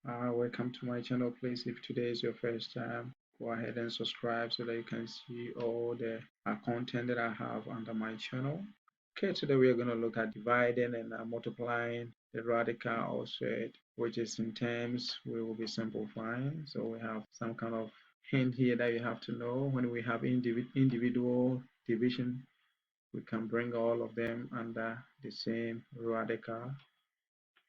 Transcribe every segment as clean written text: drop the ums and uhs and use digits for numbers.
Welcome to my channel. Please, if today is your first time, go ahead and subscribe so that you can see all the content that I have under my channel. Okay, today we are going to look at dividing and multiplying the radical offset, which is in terms we will be simplifying. So we have some kind of hint here that you have to know. When we have individual division, we can bring all of them under the same radical.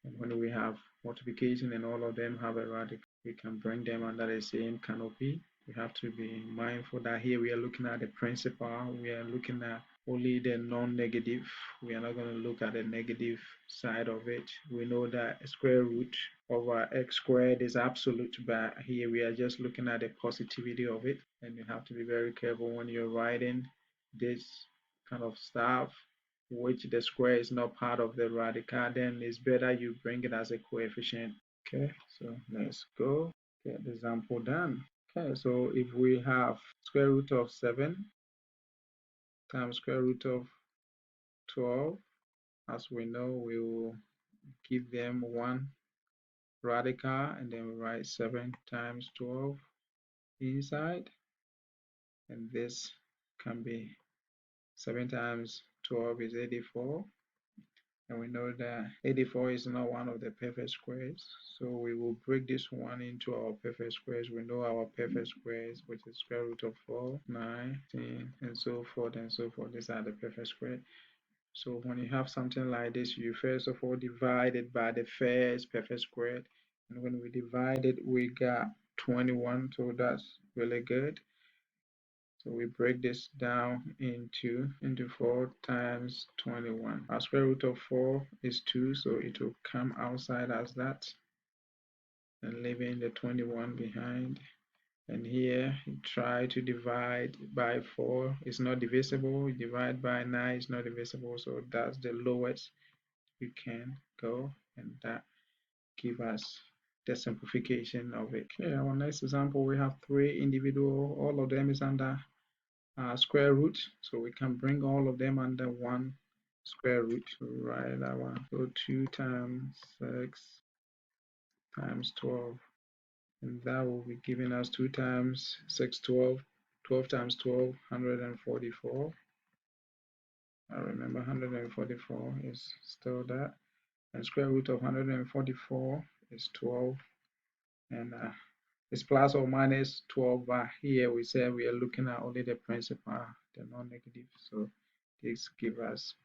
And when we have multiplication and all of them have a radical, we can bring them under the same canopy. We have to be mindful that here we are looking at the principal. We are looking at only the non-negative. We are not going to look at the negative side of it. We know that square root over x squared is absolute, but here we are just looking at the positivity of it. And you have to be very careful when you're writing this kind of stuff, which the square is not part of the radical, then it's better you bring it as a coefficient. Okay, so let's go get the example done. Okay, so if we have square root of 7 times square root of 12, as we know, we will give them one radical and then we write 7 times 12 inside, and this can be 7 times 12 is 84. And we know that 84 is not one of the perfect squares, so we will break this one into our perfect squares. We know our perfect squares, which is square root of 4, 9, 10, and so forth and so forth. These are the perfect squares. So when you have something like this, you first of all divide it by the first perfect square, and when we divide it, we got 21, so that's really good. So we break this down into 4 times 21. Our square root of 4 is 2, so it will come outside as that, and leaving the 21 behind. And here, you try to divide by 4. It's not divisible. Divide by 9 is not divisible, so that's the lowest you can go, and that gives us the simplification of it. Okay, our next example, we have 3 individual. All of them is under square root, so we can bring all of them under one square root. So write that one. So 2 times 6 times 12, and that will be giving us 2 times 6, 12. 12 times 12, 144. I remember 144 is still that, and square root of 144 is 12, and it's plus or minus 12, but here we say we are looking at only the principal, the non-negative, so this gives us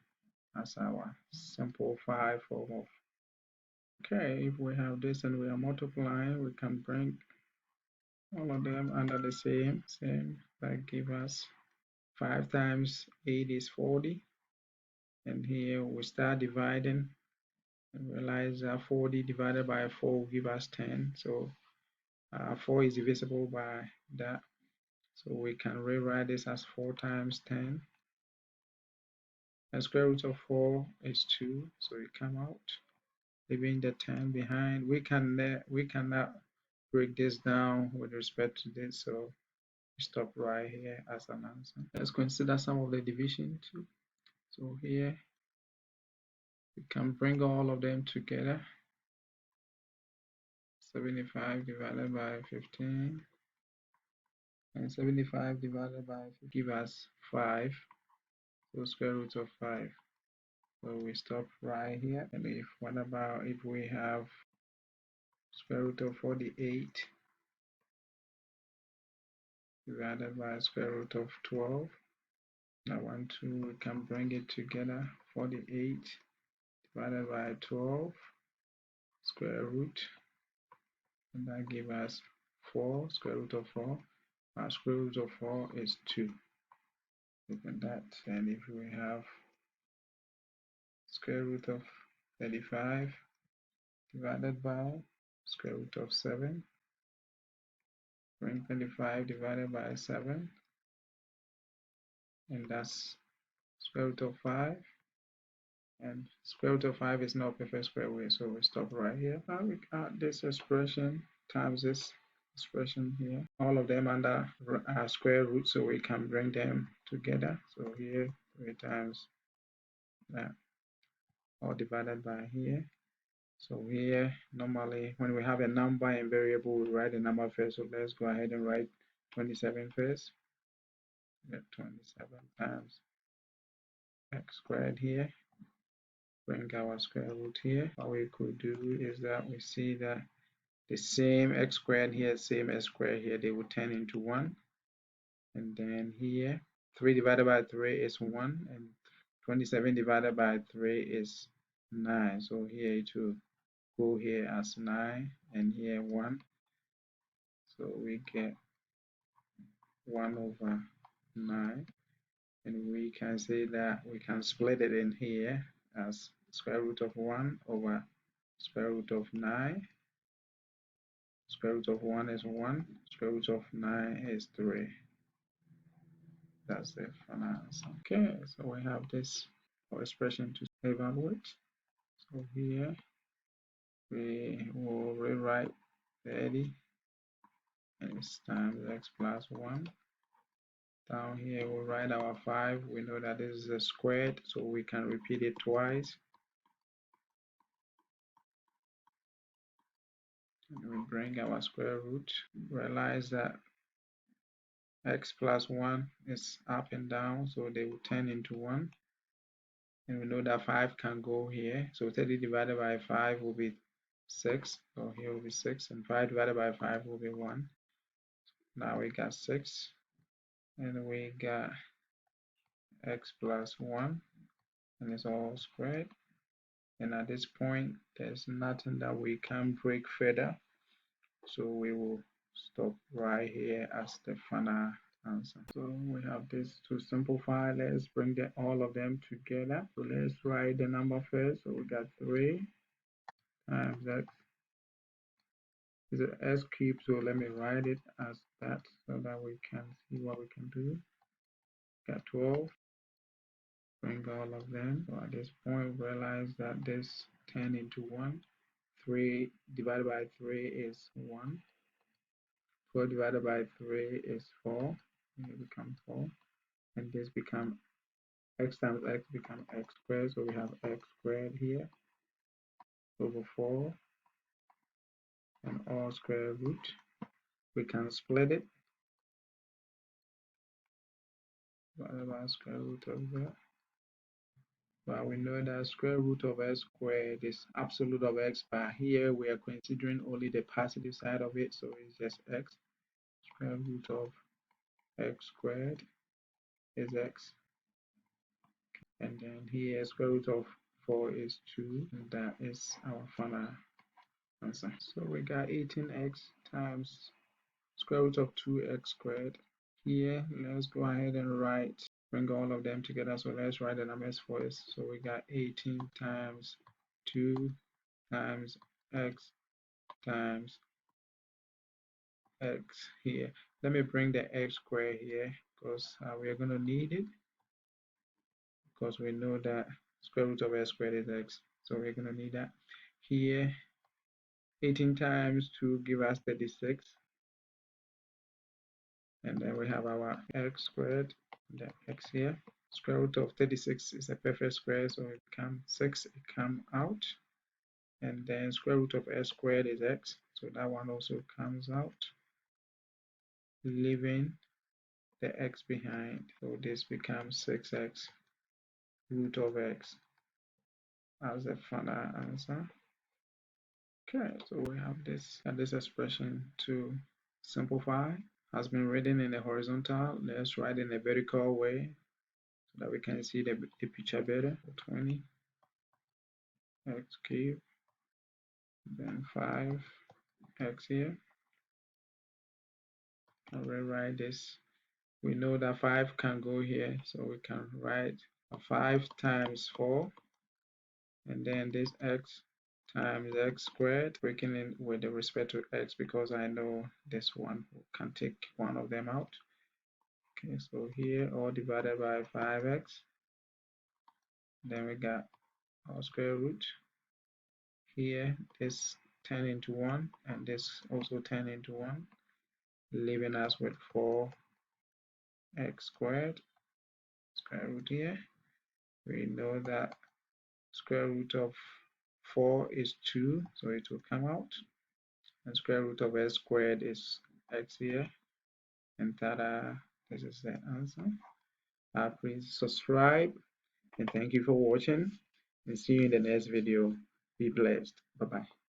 as our simplified form of. Okay, if we have this and we are multiplying, we can bring all of them under the same. That give us 5 times 8 is 40, and here we start dividing and realize that 40 divided by 4 will give us 10, so 4 is divisible by that, so we can rewrite this as 4 times 10. And square root of 4 is 2, so it come out, leaving the 10 behind. We cannot break this down with respect to this, so we stop right here as an answer. Let's consider some of the division too. So here we can bring all of them together. 75 divided by 15, and 75 divided by 15 give us 5, so square root of 5. So we stop right here. And what about if we have square root of 48 divided by square root of 12? Now 1, 2, we can bring it together. 48 divided by 12 square root, and that gives us 4, square root of 4. Our square root of 4 is 2. Look at that. And if we have square root of 35 divided by square root of 7, bring 25 divided by 7, and that's square root of 5. And square root of 5 is not perfect square wave, so we stop right here. Now we add this expression times this expression here, all of them under square root, so we can bring them together. So here 3 times that, all divided by here, So here, normally, when we have a number and variable, we write the number first. So let's go ahead and write 27 first. Get 27 times x squared here. Bring our square root here. What we could do is that we see that the same x squared here, same x squared here, they will turn into 1. And then here, 3 divided by 3 is 1, and 27 divided by 3 is 9. So here it will go here as 9, and here 1. So we get 1 over 9. And we can say that we can split it in here as square root of 1 over square root of 9. Square root of 1 is 1. Square root of 9 is 3. That's the final answer. Okay, so we have this expression to evaluate. So here we will rewrite 30 x times x plus 1. Down here we'll write our 5. We know that this is a squared, so we can repeat it twice. And we bring our square root. Realize that x plus 1 is up and down, so they will turn into 1. And we know that 5 can go here. So 30 divided by 5 will be 6. So here will be 6. And 5 divided by 5 will be 1. Now we got 6. And we got x plus 1. And it's all squared. And at this point, there's nothing that we can break further. So we will stop right here as the final answer. So we have this to simplify. Let's bring all of them together. So let's write the number first. So we got 3 times x is an s cubed. So let me write it as that so that we can see what we can do. Got 12. Bring all of them. So at this point, realize that this 10 into 1. 3 divided by 3 is 1. 4 divided by 3 is 4. It becomes 4. And this becomes x times x becomes x squared. So we have x squared here over 4 and all square root. We can split it by the square root of that. But we know that square root of x squared is absolute of x, but here we are considering only the positive side of it, so it's just x. Square root of x squared is x. And then here square root of 4 is 2, and that is our final answer. So we got 18x times square root of 2x squared. Here, let's go ahead and bring all of them together. So let's write the numbers first. So we got 18 times 2 times x times x here. Let me bring the x squared here because we are going to need it because we know that square root of x squared is x. So we're going to need that. Here, 18 times 2 give us 36. And then we have our x squared, the x here. Square root of 36 is a perfect square, so it becomes 6, it comes out. And then square root of x squared is x, so that one also comes out, leaving the x behind. So this becomes 6x root of x as the final answer. Okay, so we have this, and this expression to simplify has been written in the horizontal. Let's write in a vertical way so that we can see the picture better. 20 x cubed, then 5x here. I'll rewrite this. We know that 5 can go here, so we can write 5 times 4, and then this x times x squared, breaking in with the respect to x because I know this one can take one of them out. Okay, so here all divided by 5x. Then we got our square root. Here this 10 into 1 and this also 10 into 1, leaving us with 4x squared. Square root here. We know that square root of 4 is 2, so it will come out. And square root of x squared is x here. And tada, this is the answer. Please subscribe and thank you for watching. And see you in the next video. Be blessed. Bye bye.